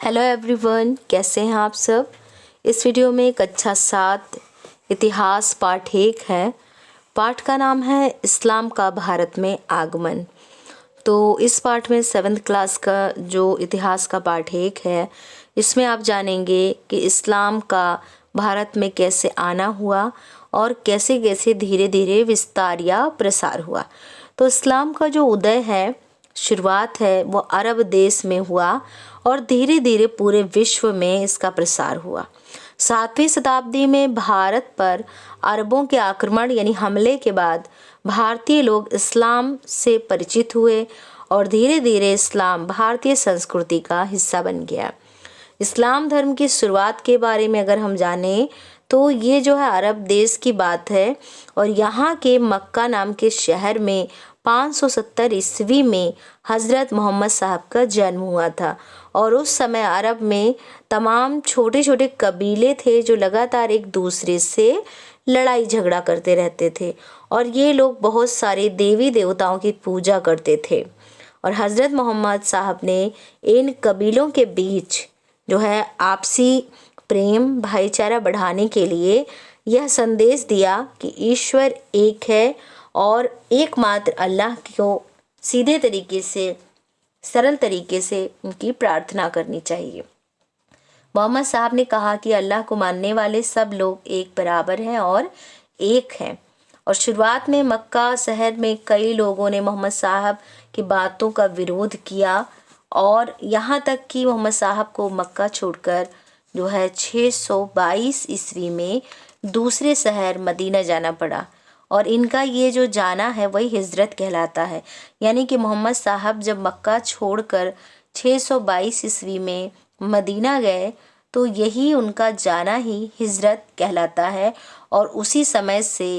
Hello everyone, कैसे हैं आप सब। इस वीडियो में एक अच्छा साथ इतिहास पाठ 1 है। पाठ का नाम है इस्लाम का भारत में आगमन। तो इस पाठ में 7th क्लास का जो इतिहास का पाठ 1 है, इसमें आप जानेंगे कि इस्लाम का भारत में कैसे आना हुआ और कैसे कैसे धीरे धीरे विस्तार या प्रसार हुआ। तो इस्लाम का जो उदय है, शुरुआत है, वो अरब देश में हुआ और धीरे धीरे पूरे विश्व में इसका प्रसार हुआ। 7वीं शताब्दी में भारत पर अरबों के आक्रमण यानी हमले के बाद भारतीय लोग इस्लाम से परिचित हुए और धीरे धीरे इस्लाम भारतीय संस्कृति का हिस्सा बन गया। इस्लाम धर्म की शुरुआत के बारे में अगर हम जानें तो ये जो है अरब देश की बात है और यहाँ के मक्का नाम के शहर में 570 ईस्वी में हज़रत मोहम्मद साहब का जन्म हुआ था। और उस समय अरब में तमाम छोटे छोटे कबीले थे जो लगातार एक दूसरे से लड़ाई झगड़ा करते रहते थे और ये लोग बहुत सारे देवी देवताओं की पूजा करते थे। और हज़रत मोहम्मद साहब ने इन कबीलों के बीच जो है आपसी प्रेम भाईचारा बढ़ाने के लिए यह संदेश दिया कि ईश्वर एक है और एकमात्र अल्लाह को सीधे तरीके से, सरल तरीके से उनकी प्रार्थना करनी चाहिए। मोहम्मद साहब ने कहा कि अल्लाह को मानने वाले सब लोग एक बराबर हैं और एक हैं। और शुरुआत में मक्का शहर में कई लोगों ने मोहम्मद साहब की बातों का विरोध किया और यहाँ तक कि मोहम्मद साहब को मक्का छोड़कर जो है 622 ईस्वी में दूसरे शहर मदीना जाना पड़ा। और इनका ये जो जाना है वही हिजरत कहलाता है। यानी कि मोहम्मद साहब जब मक्का छोड़कर 622 ईस्वी में मदीना गए तो यही उनका जाना ही हिजरत कहलाता है और उसी समय से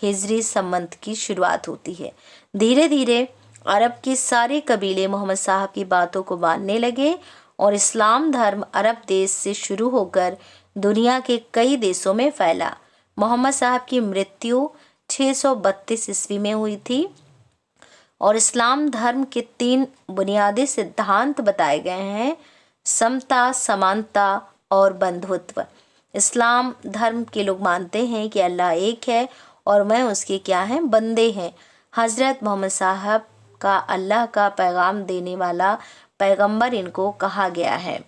हिजरी संबंध की शुरुआत होती है। धीरे धीरे अरब के सारे कबीले मोहम्मद साहब की बातों को मानने लगे और इस्लाम धर्म अरब देश से शुरू होकर दुनिया के कई देशों में फैला। मोहम्मद साहब की मृत्यु 632 ईस्वी में हुई थी और इस्लाम धर्म के 3 बुनियादी सिद्धांत बताए गए हैं: समता, समानता और बंधुत्व। इस्लाम धर्म के लोग मानते हैं कि अल्लाह एक है और मैं उसके क्या हैं, बंदे हैं। हज़रत मोहम्मद साहब का अल्लाह का पैगाम देने वाला पैगंबर इनको कहा गया है,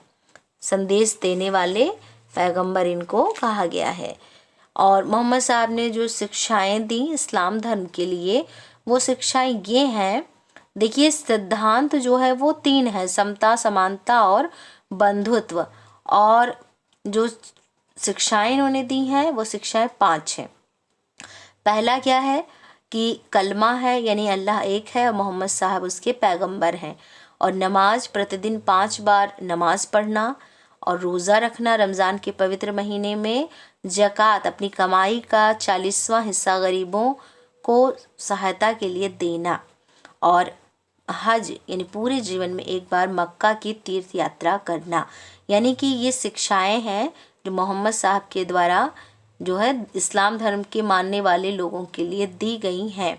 संदेश देने वाले पैगंबर इनको कहा गया है। और मोहम्मद साहब ने जो शिक्षाएं दी इस्लाम धर्म के लिए, वो शिक्षाएं ये हैं। देखिए, सिद्धांत जो है वो 3 है: समता, समानता और बंधुत्व। और जो शिक्षाएं इन्होंने दी हैं वो शिक्षाएं 5 हैं। पहला क्या है कि कलमा है, यानी अल्लाह एक है और मोहम्मद साहब उसके पैगंबर हैं। और नमाज, प्रतिदिन 5 बार नमाज पढ़ना और रोज़ा रखना। रमज़ान के पवित्र महीने में ज़कात, अपनी कमाई का 40वां हिस्सा गरीबों को सहायता के लिए देना। और हज, यानी पूरे जीवन में एक बार मक्का की तीर्थ यात्रा करना। यानी कि ये शिक्षाएं हैं जो मोहम्मद साहब के द्वारा जो है इस्लाम धर्म के मानने वाले लोगों के लिए दी गई हैं: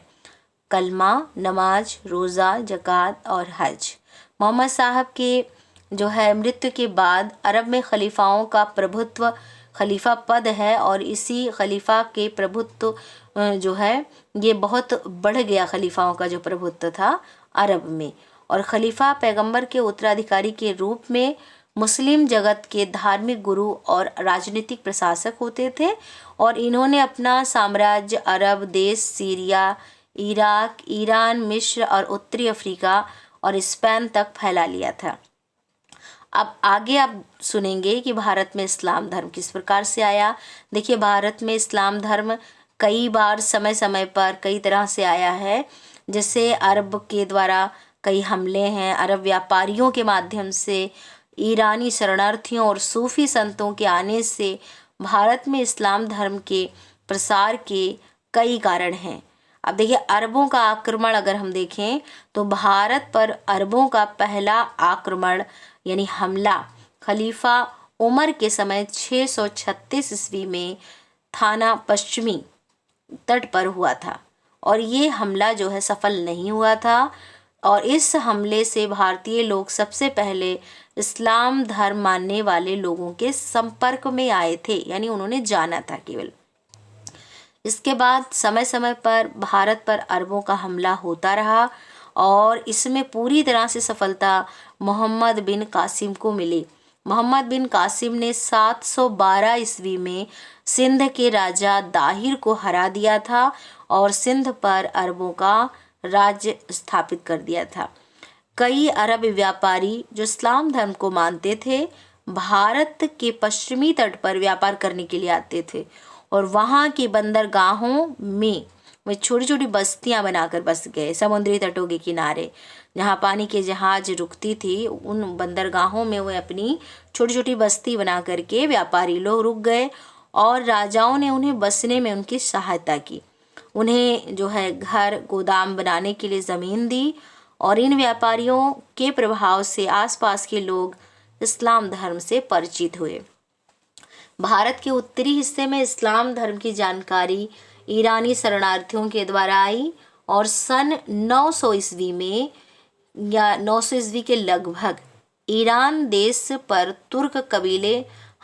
कलमा, नमाज, रोज़ा, ज़कात और हज। मोहम्मद साहब के जो है मृत्यु के बाद अरब में खलीफाओं का प्रभुत्व, खलीफा पद है और इसी खलीफा के प्रभुत्व जो है ये बहुत बढ़ गया। खलीफाओं का जो प्रभुत्व था अरब में, और खलीफा पैगंबर के उत्तराधिकारी के रूप में मुस्लिम जगत के धार्मिक गुरु और राजनीतिक प्रशासक होते थे। और इन्होंने अपना साम्राज्य अरब देश, सीरिया, इराक, ईरान, मिस्र और उत्तरी अफ्रीका और स्पेन तक फैला लिया था। अब आगे आप सुनेंगे कि भारत में इस्लाम धर्म किस प्रकार से आया। देखिए, भारत में इस्लाम धर्म कई बार समय समय पर कई तरह से आया है। जैसे अरब के द्वारा कई हमले हैं, अरब व्यापारियों के माध्यम से, ईरानी शरणार्थियों और सूफी संतों के आने से भारत में इस्लाम धर्म के प्रसार के कई कारण हैं। अब देखिए, अरबों का आक्रमण अगर हम देखें तो भारत पर अरबों का पहला आक्रमण यानी हमला खलीफा उमर के समय 636 ईस्वी में थाना पश्चिमी तट पर हुआ था। और ये हमला जो है सफल नहीं हुआ था। और इस हमले से भारतीय लोग सबसे पहले इस्लाम धर्म मानने वाले लोगों के संपर्क में आए थे, यानी उन्होंने जाना था केवल। इसके बाद समय समय पर भारत पर अरबों का हमला होता रहा और इसमें पूरी तरह से सफलता मोहम्मद बिन कासिम को मिली। मोहम्मद बिन कासिम ने 712 ईस्वी में सिंध के राजा दाहिर को हरा दिया था और सिंध पर अरबों का राज्य स्थापित कर दिया था। कई अरब व्यापारी जो इस्लाम धर्म को मानते थे भारत के पश्चिमी तट पर व्यापार करने के लिए आते थे और वहाँ की बंदरगाहों में वे छोटी छोटी बस्तियां बनाकर बस गए। समुद्री तटों के किनारे जहाँ पानी के जहाज रुकती थी उन बंदरगाहों में वे अपनी छोटी छोटी बस्ती बना करके व्यापारी लोग रुक गए और राजाओं ने उन्हें बसने में उनकी सहायता की। उन्हें जो है घर गोदाम बनाने के लिए ज़मीन दी और इन व्यापारियों के प्रभाव से आसपास के लोग इस्लाम धर्म से परिचित हुए। भारत के उत्तरी हिस्से में इस्लाम धर्म की जानकारी ईरानी शरणार्थियों के द्वारा आई और सन 900 ईस्वी में या 900 ईस्वी के लगभग ईरान देश पर तुर्क कबीले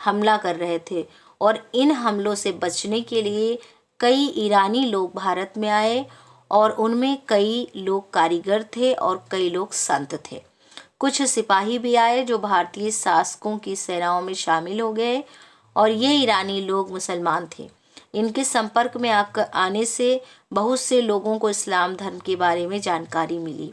हमला कर रहे थे और इन हमलों से बचने के लिए कई ईरानी लोग भारत में आए और उनमें कई लोग कारीगर थे और कई लोग संत थे। कुछ सिपाही भी आए जो भारतीय शासकों की सेनाओं में शामिल हो गए और ये ईरानी लोग मुसलमान थे। इनके संपर्क में आने से बहुत से लोगों को इस्लाम धर्म के बारे में जानकारी मिली।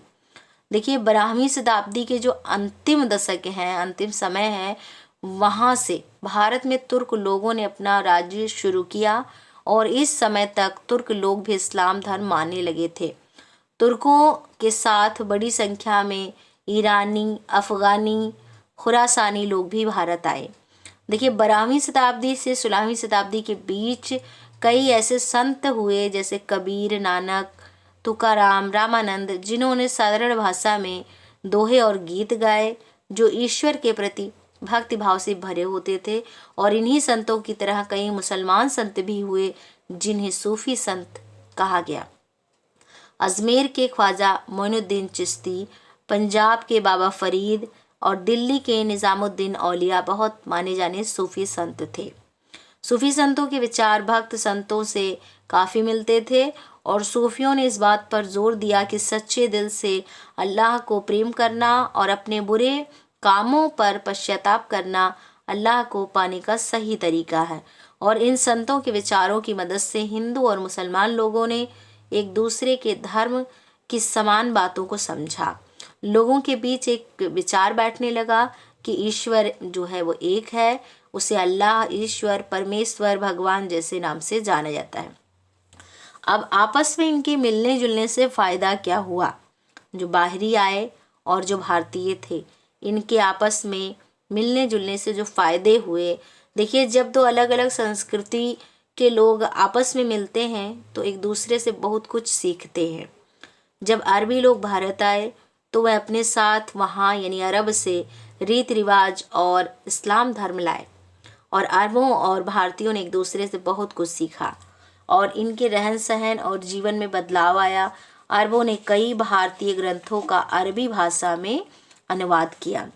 देखिए 12वीं शताब्दी के जो अंतिम दशक हैं, अंतिम समय है, वहाँ से भारत में तुर्क लोगों ने अपना राज्य शुरू किया और इस समय तक तुर्क लोग भी इस्लाम धर्म मानने लगे थे। तुर्कों के साथ बड़ी संख्या में ईरानी, अफगानी, खुरासानी लोग भी भारत आए। देखिए 12वीं शताब्दी से 16वीं शताब्दी के बीच कई ऐसे संत हुए जैसे कबीर, नानक, तुकाराम, रामानंद, जिन्होंने साधारण भाषा में दोहे और गीत गाए जो ईश्वर के प्रति भक्ति भाव से भरे होते थे। और इन्हीं संतों की तरह कई मुसलमान संत भी हुए जिन्हें सूफी संत कहा गया। अजमेर के ख्वाजा मोइनुद्दीन चिश्ती, पंजाब के बाबा फरीद और दिल्ली के निज़ामुद्दीन औलिया बहुत माने जाने सूफी संत थे। सूफी संतों के विचार भक्त संतों से काफ़ी मिलते थे और सूफियों ने इस बात पर जोर दिया कि सच्चे दिल से अल्लाह को प्रेम करना और अपने बुरे कामों पर पश्चाताप करना अल्लाह को पाने का सही तरीका है। और इन संतों के विचारों की मदद से हिंदू और मुसलमान लोगों ने एक दूसरे के धर्म की समान बातों को समझा। लोगों के बीच एक विचार बैठने लगा कि ईश्वर जो है वो एक है, उसे अल्लाह, ईश्वर, परमेश्वर, भगवान जैसे नाम से जाना जाता है। अब आपस में इनके मिलने जुलने से फ़ायदा क्या हुआ? जो बाहरी आए और जो भारतीय थे, इनके आपस में मिलने जुलने से जो फ़ायदे हुए, देखिए जब दो अलग अलग संस्कृति के लोग आपस में मिलते हैं तो एक दूसरे से बहुत कुछ सीखते हैं। जब अरबी लोग भारत आए तो वह अपने साथ वहाँ यानी अरब से रीति रिवाज और इस्लाम धर्म लाए और अरबों और भारतीयों ने एक दूसरे से बहुत कुछ सीखा और इनके रहन सहन और जीवन में बदलाव आया। अरबों ने कई भारतीय ग्रंथों का अरबी भाषा में अनुवाद किया,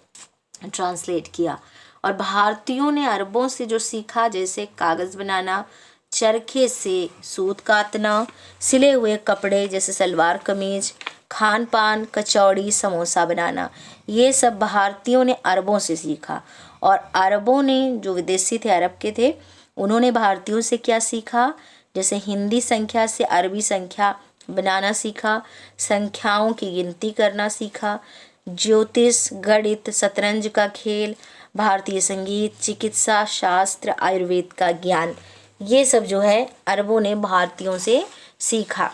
ट्रांसलेट किया और भारतीयों ने अरबों से जो सीखा जैसे कागज़ बनाना, चरखे से सूत काटना, सिले हुए कपड़े जैसे सलवार कमीज, खान पान, कचौड़ी, समोसा बनाना, ये सब भारतीयों ने अरबों से सीखा। और अरबों ने जो विदेशी थे, अरब के थे, उन्होंने भारतीयों से क्या सीखा? जैसे हिंदी संख्या से अरबी संख्या बनाना सीखा, संख्याओं की गिनती करना सीखा, ज्योतिष, गणित, शतरंज का खेल, भारतीय संगीत, चिकित्सा शास्त्र, आयुर्वेद का ज्ञान, ये सब जो है अरबों ने भारतीयों से सीखा।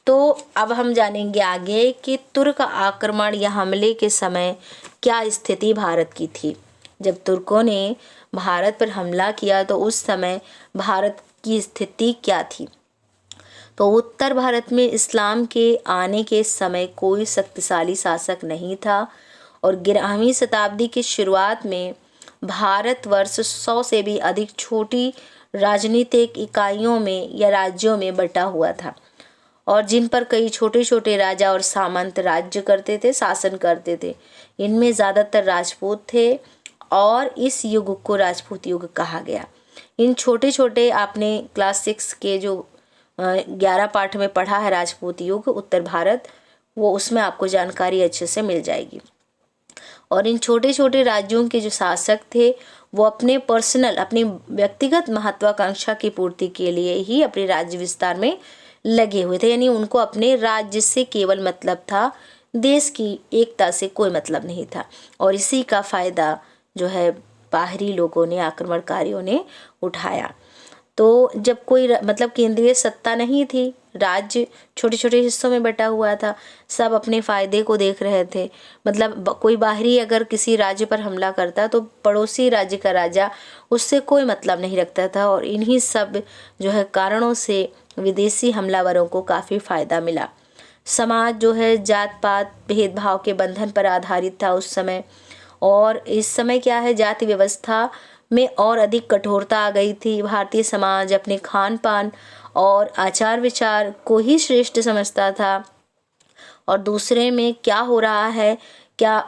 तो अब हम जानेंगे आगे कि तुर्क आक्रमण या हमले के समय क्या स्थिति भारत की थी। जब तुर्कों ने भारत पर हमला किया तो उस समय भारत की स्थिति क्या थी? तो उत्तर भारत में इस्लाम के आने के समय कोई शक्तिशाली शासक नहीं था और 11वीं शताब्दी की शुरुआत में भारतवर्ष 100 से भी अधिक छोटी राजनीतिक इकाइयों में या राज्यों में बटा हुआ था और जिन पर कई छोटे छोटे राजा और सामंत राज्य करते थे, शासन करते थे। इनमें ज़्यादातर राजपूत थे और इस युग को राजपूत युग कहा गया। इन छोटे छोटे आपने क्लास 6 के जो 11 पाठ में पढ़ा है राजपूत युग उत्तर भारत, वो उसमें आपको जानकारी अच्छे से मिल जाएगी। और इन छोटे छोटे राज्यों के जो शासक थे वो अपने पर्सनल, अपनी व्यक्तिगत महत्वाकांक्षा की पूर्ति के लिए ही अपने राज्य विस्तार में लगे हुए थे। यानी उनको अपने राज्य से केवल मतलब था, देश की एकता से कोई मतलब नहीं था। और इसी का फायदा जो है बाहरी लोगों ने, आक्रमणकारियों ने उठाया। तो जब कोई मतलब केंद्रीय सत्ता नहीं थी, राज्य छोटे छोटे हिस्सों में बटा हुआ था, सब अपने फायदे को देख रहे थे। मतलब कोई बाहरी अगर किसी राज्य पर हमला करता तो पड़ोसी राज्य का राजा उससे कोई मतलब नहीं रखता था। और इन्हीं सब जो है कारणों से विदेशी हमलावरों को काफ़ी फायदा मिला। समाज जो है जात पात भेदभाव के बंधन पर आधारित था उस समय। और इस समय क्या है, जाति व्यवस्था में और अधिक कठोरता आ गई थी। भारतीय समाज अपने खान पान और आचार विचार को ही श्रेष्ठ समझता था और दूसरे में क्या हो रहा है, क्या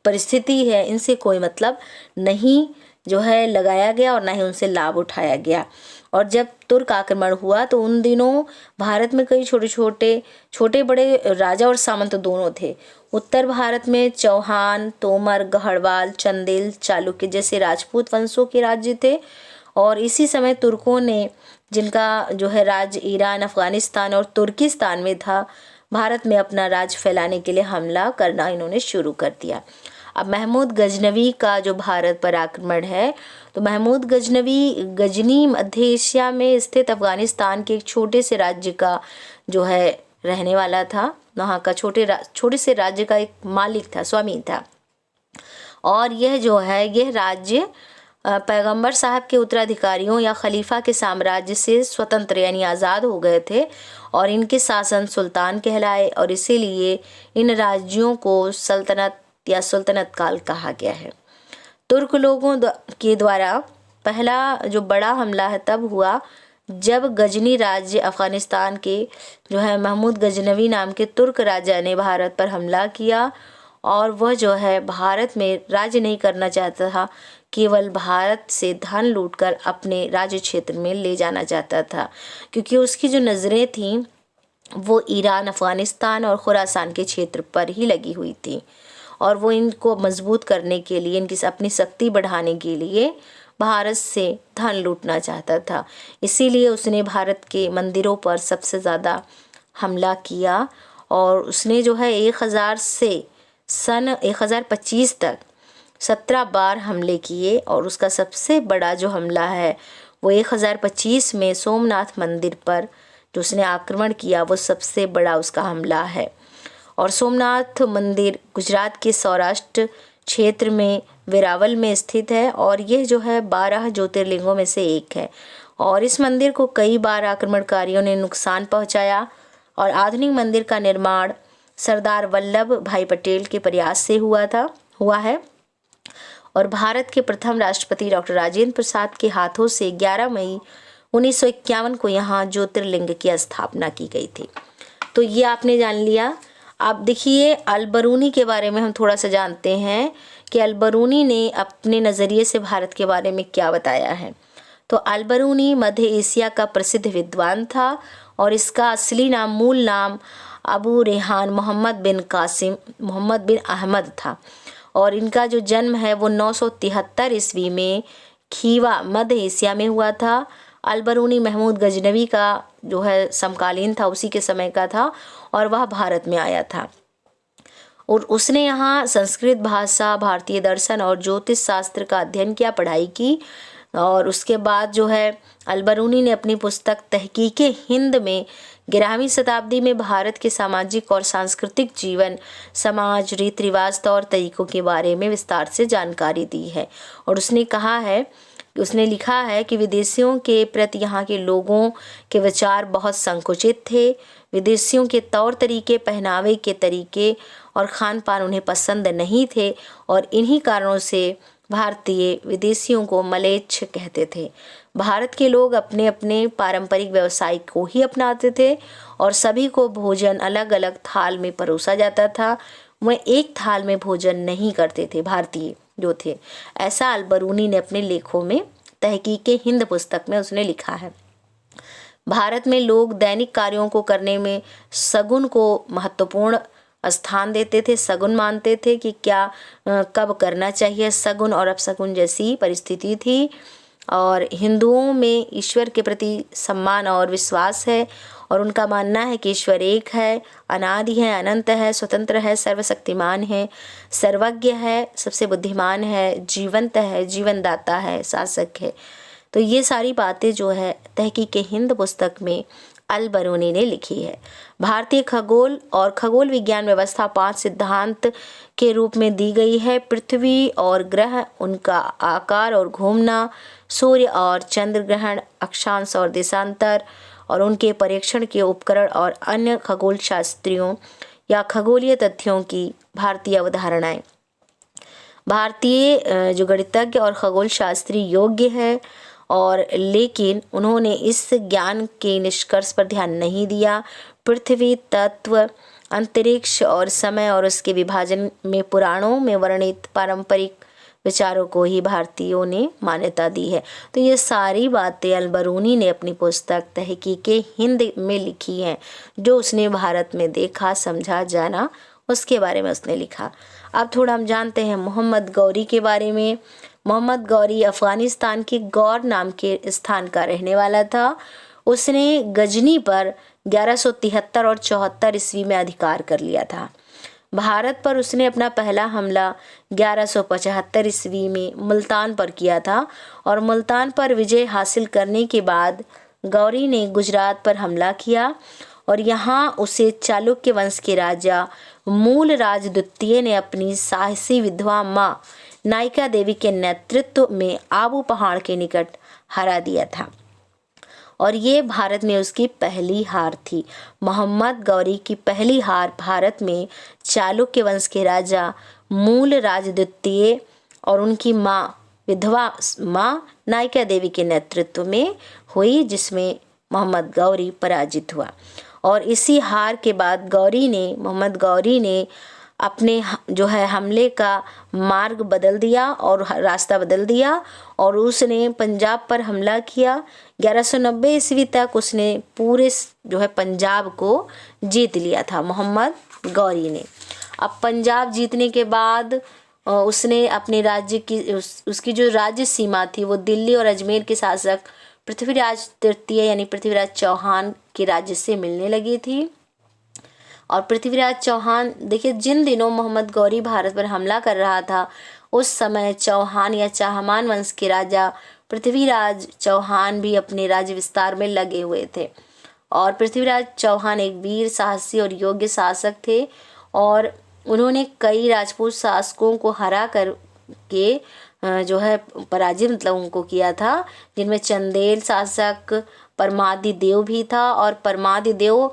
परिस्थिति है, इनसे कोई मतलब नहीं जो है लगाया गया और ना ही उनसे लाभ उठाया गया। और जब तुर्क आक्रमण हुआ तो उन दिनों भारत में कई छोटे बड़े राजा और सामंत दोनों थे। उत्तर भारत में चौहान, तोमर, गढ़वाल, चंदेल, चालुक्य जैसे राजपूत वंशों के राज्य थे। और इसी समय तुर्कों ने, जिनका जो है राज्य ईरान, अफगानिस्तान और तुर्किस्तान में था, भारत में अपना राज फैलाने के लिए हमला करना इन्होंने शुरू कर दिया। अब महमूद गजनवी का जो भारत पर आक्रमण है, तो महमूद गजनवी गजनी मध्य एशिया में स्थित अफगानिस्तान के एक छोटे से राज्य का जो है रहने वाला था। वहाँ का छोटे से राज्य का एक मालिक था, स्वामी था। और यह जो है यह राज्य पैगंबर साहब के उत्तराधिकारियों या खलीफा के साम्राज्य से स्वतंत्र यानी आज़ाद हो गए थे और इनके शासन सुल्तान कहलाए। और इसीलिए इन राज्यों को सल्तनत या सुल्तानत काल कहा गया है। तुर्क लोगों के द्वारा पहला जो बड़ा हमला है तब हुआ जब गजनी राज्य अफगानिस्तान के जो है महमूद गजनवी नाम के तुर्क राजा ने भारत पर हमला किया। और वह जो है भारत में राज्य नहीं करना चाहता था, केवल भारत से धन लूटकर अपने राज्य क्षेत्र में ले जाना चाहता था, क्योंकि उसकी जो नज़रें थीं वो ईरान, अफगानिस्तान और खुरासान के क्षेत्र पर ही लगी हुई थी। और वो इनको मजबूत करने के लिए, इनकी अपनी शक्ति बढ़ाने के लिए भारत से धन लूटना चाहता था। इसीलिए उसने भारत के मंदिरों पर सबसे ज़्यादा हमला किया। और उसने जो है 1000 से सन 1025 तक 17 बार हमले किए। और उसका सबसे बड़ा जो हमला है वो 1025 में सोमनाथ मंदिर पर जो उसने आक्रमण किया, वो सबसे बड़ा उसका हमला है। और सोमनाथ मंदिर गुजरात के सौराष्ट्र क्षेत्र में वेरावल में स्थित है और यह जो है 12 ज्योतिर्लिंगों में से एक है। और इस मंदिर को कई बार आक्रमणकारियों ने नुकसान पहुंचाया। और आधुनिक मंदिर का निर्माण सरदार वल्लभ भाई पटेल के प्रयास से हुआ है। और भारत के प्रथम राष्ट्रपति डॉक्टर राजेंद्र प्रसाद के हाथों से 11 मई 1951 को यहाँ ज्योतिर्लिंग की स्थापना की गई थी। तो ये आपने जान लिया। अब देखिए अल-बरूनी के बारे में हम थोड़ा सा जानते हैं कि अल-बरूनी ने अपने नज़रिए से भारत के बारे में क्या बताया है। तो अल-बरूनी मध्य एशिया का प्रसिद्ध विद्वान था और इसका असली नाम, मूल नाम अबू रेहान मोहम्मद बिन कासिम मोहम्मद बिन अहमद था। और इनका जो जन्म है वो 973 ईस्वी में खीवा मध्य एशिया में हुआ था। अल-बरूनी महमूद गजनवी का जो है समकालीन था, उसी के समय का था और वह भारत में आया था। और उसने यहाँ संस्कृत भाषा, भारतीय दर्शन और ज्योतिष शास्त्र का अध्ययन किया, पढ़ाई की। और उसके बाद जो है अल-बरूनी ने अपनी पुस्तक तहकीके हिंद में 11वीं शताब्दी में भारत के सामाजिक और सांस्कृतिक जीवन, समाज, रीति रिवाज, तौर तरीकों के बारे में विस्तार से जानकारी दी है। और उसने लिखा है कि विदेशियों के प्रति यहाँ के लोगों के विचार बहुत संकुचित थे। विदेशियों के तौर तरीके, पहनावे के तरीके और खान पान उन्हें पसंद नहीं थे और इन्हीं कारणों से भारतीय विदेशियों को मलेच्छ कहते थे। भारत के लोग अपने अपने पारंपरिक व्यवसाय को ही अपनाते थे और सभी को भोजन अलग अलग थाल में परोसा जाता था। वह एक थाल में भोजन नहीं करते थे भारतीय जो थे। ऐसा अल-बरूनी ने अपने लेखों में तहकीके हिंद पुस्तक में उसने लिखा है। भारत में लोग दैनिक कार्यों को करने में शगुन को महत्वपूर्ण स्थान देते थे। शगुन मानते थे कि क्या कब करना चाहिए। शगुन और अपशगुन जैसी परिस्थिति थी। और हिंदुओं में ईश्वर के प्रति सम्मान और विश्वास है और उनका मानना है कि ईश्वर एक है, अनादि है, अनंत है, स्वतंत्र है, सर्वशक्तिमान है, सर्वज्ञ है, सबसे बुद्धिमान है, जीवंत है, जीवनदाता है, शासक है। तो ये सारी बातें जो है तहकीके हिंद पुस्तक में अल-बरूनी ने लिखी है। भारतीय खगोल और खगोल विज्ञान व्यवस्था 5 सिद्धांत के रूप में दी गई है। पृथ्वी और ग्रह, उनका आकार और घूमना, सूर्य और चंद्र ग्रहण, अक्षांश और देशांतर और उनके परीक्षण के उपकरण और अन्य खगोल शास्त्रियों या खगोलीय तथ्यों की भारतीय अवधारणाएं। भारतीय जो गणितज्ञ और खगोल शास्त्री योग्य है और लेकिन उन्होंने इस ज्ञान के निष्कर्ष पर ध्यान नहीं दिया। पृथ्वी तत्व, अंतरिक्ष और समय और उसके विभाजन में पुराणों में वर्णित पारंपरिक विचारों को ही भारतीयों ने मान्यता दी है। तो ये सारी बातें अल-बरूनी ने अपनी पुस्तक तहकीके हिंद में लिखी हैं। जो उसने भारत में देखा, समझा, जाना, उसके बारे में उसने लिखा। अब थोड़ा हम जानते हैं मोहम्मद गौरी के बारे में। मोहम्मद गौरी अफगानिस्तान के गौर नाम के स्थान का रहने वाला था। उसने गजनी पर 1173 और 74 ईस्वी में अधिकार कर लिया था। भारत पर उसने अपना पहला हमला 1175 ईस्वी में मुल्तान पर किया था और मुल्तान पर विजय हासिल करने के बाद गौरी ने गुजरात पर हमला किया और यहाँ उसे चालुक्य वंश के राजा मूलराज द्वितीय ने अपनी साहसी विधवा माँ नायिका देवी के नेतृत्व में आबू पहाड़ के निकट हरा दिया था और ये भारत में उसकी पहली हार थी। मोहम्मद गौरी की पहली हार भारत में चालुक्य वंश के राजा मूलराज द्वितीय और उनकी माँ विधवा माँ नायिका देवी के नेतृत्व में हुई, जिसमें मोहम्मद गौरी पराजित हुआ। और इसी हार के बाद मोहम्मद गौरी ने अपने जो है हमले का मार्ग बदल दिया और रास्ता बदल दिया और उसने पंजाब पर हमला किया। 1190 ईस्वी तक उसने पूरे जो है पंजाब को जीत लिया था मोहम्मद गौरी ने। अब पंजाब जीतने के बाद उसने अपने राज्य की उसकी जो राज्य सीमा थी वो दिल्ली और अजमेर के शासक पृथ्वीराज तृतीय यानी पृथ्वीराज चौहान के राज्य से मिलने लगी थी। और पृथ्वीराज चौहान, देखिए जिन दिनों मोहम्मद गौरी भारत पर हमला कर रहा था उस समय चौहान या चाहमान वंश के राजा पृथ्वीराज चौहान भी अपने राज्य विस्तार में लगे हुए थे। और पृथ्वीराज चौहान एक वीर, साहसी और योग्य शासक थे और उन्होंने कई राजपूत शासकों को हरा कर के जो है पराजित मतलब उनको किया था, जिनमें चंदेल शासक परमादि देव भी था और परमादि देव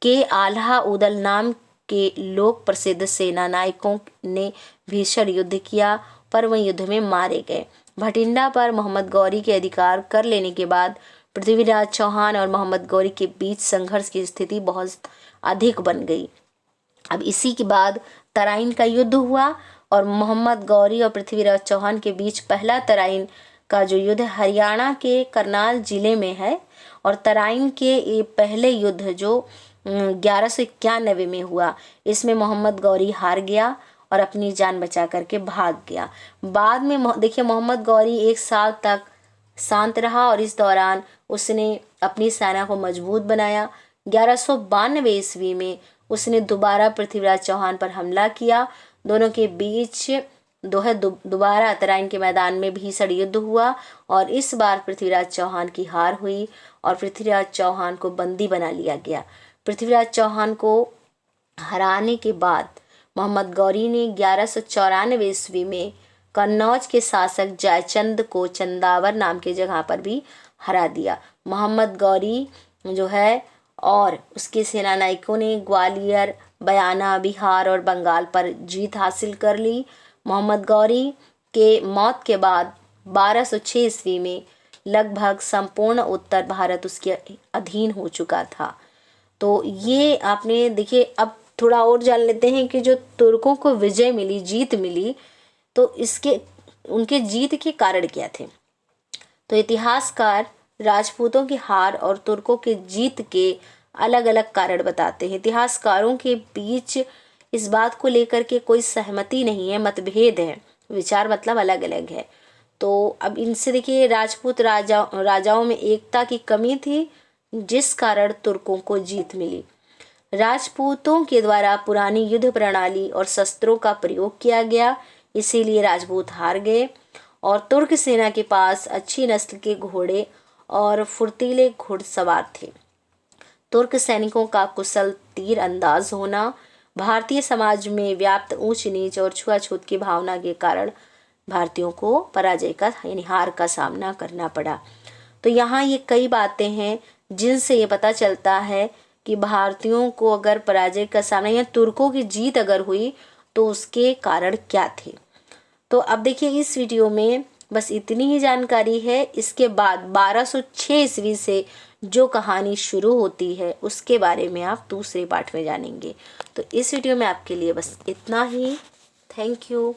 के आल्हा उदल नाम के लोक प्रसिद्ध सेना नायकों ने भीषण युद्ध किया पर वह युद्ध में मारे गए। भटिंडा पर मोहम्मद गौरी के अधिकार कर लेने के बाद पृथ्वीराज चौहान और मोहम्मद गौरी के बीच संघर्ष की स्थिति बहुत अधिक बन गई। अब इसी के बाद तराइन का युद्ध हुआ और मोहम्मद गौरी और पृथ्वीराज चौहान के बीच पहला तराइन का जो युद्ध हरियाणा के करनाल जिले में है। और तराइन के ये पहले युद्ध जो 1191 में हुआ, इसमें मोहम्मद गौरी हार गया और अपनी जान बचा करके भाग गया। बाद में देखिए मोहम्मद गौरी 1 साल तक शांत रहा और इस दौरान उसने अपनी सेना को मजबूत बनाया। 1192 ईस्वी में उसने दोबारा पृथ्वीराज चौहान पर हमला किया। दोनों के बीच दोबारा तराइन के मैदान में भीषण युद्ध हुआ और इस बार पृथ्वीराज चौहान की हार हुई और पृथ्वीराज चौहान को बंदी बना लिया गया। पृथ्वीराज चौहान को हराने के बाद मोहम्मद गौरी ने 1194 ईस्वी में कन्नौज के शासक जयचंद को चंदावर नाम की जगह पर भी हरा दिया। मोहम्मद गौरी जो है और उसके सेना नायकों ने ग्वालियर, बयाना, बिहार और बंगाल पर जीत हासिल कर ली। मोहम्मद गौरी के मौत के बाद 1206 ईस्वी में लगभग संपूर्ण उत्तर भारत उसके अधीन हो चुका था। तो ये आपने देखिए, अब थोड़ा और जान लेते हैं कि जो तुर्कों को विजय मिली, जीत मिली, तो इसके उनके जीत के कारण क्या थे। तो इतिहासकार राजपूतों की हार और तुर्कों के जीत के अलग अलग कारण बताते हैं। इतिहासकारों के बीच इस बात को लेकर के कोई सहमति नहीं है, मतभेद है, विचार मतलब अलग अलग है। तो अब इनसे देखिए, राजपूत राजाओं में एकता की कमी थी, जिस कारण तुर्कों को जीत मिली। राजपूतों के द्वारा पुरानी युद्ध प्रणाली और शस्त्रों का प्रयोग किया गया, इसीलिए राजपूत हार गए। और तुर्क सेना के पास अच्छी नस्ल के घोड़े और फुर्तीले घुड़सवार थे। तुर्क सैनिकों का कुशल तीर अंदाज होना, भारतीय समाज में व्याप्त ऊंच नीच और छुआछूत की भावना के कारण भारतीयों को पराजय का यानी हार का सामना करना पड़ा। तो यहाँ ये कई बातें हैं जिनसे ये पता चलता है कि भारतीयों को अगर पराजय का सामना या तुर्कों की जीत अगर हुई तो उसके कारण क्या थे। तो अब देखिए, इस वीडियो में बस इतनी ही जानकारी है। इसके बाद 1206 ईस्वी से जो कहानी शुरू होती है उसके बारे में आप दूसरे पार्ट में जानेंगे। तो इस वीडियो में आपके लिए बस इतना ही। Thank you.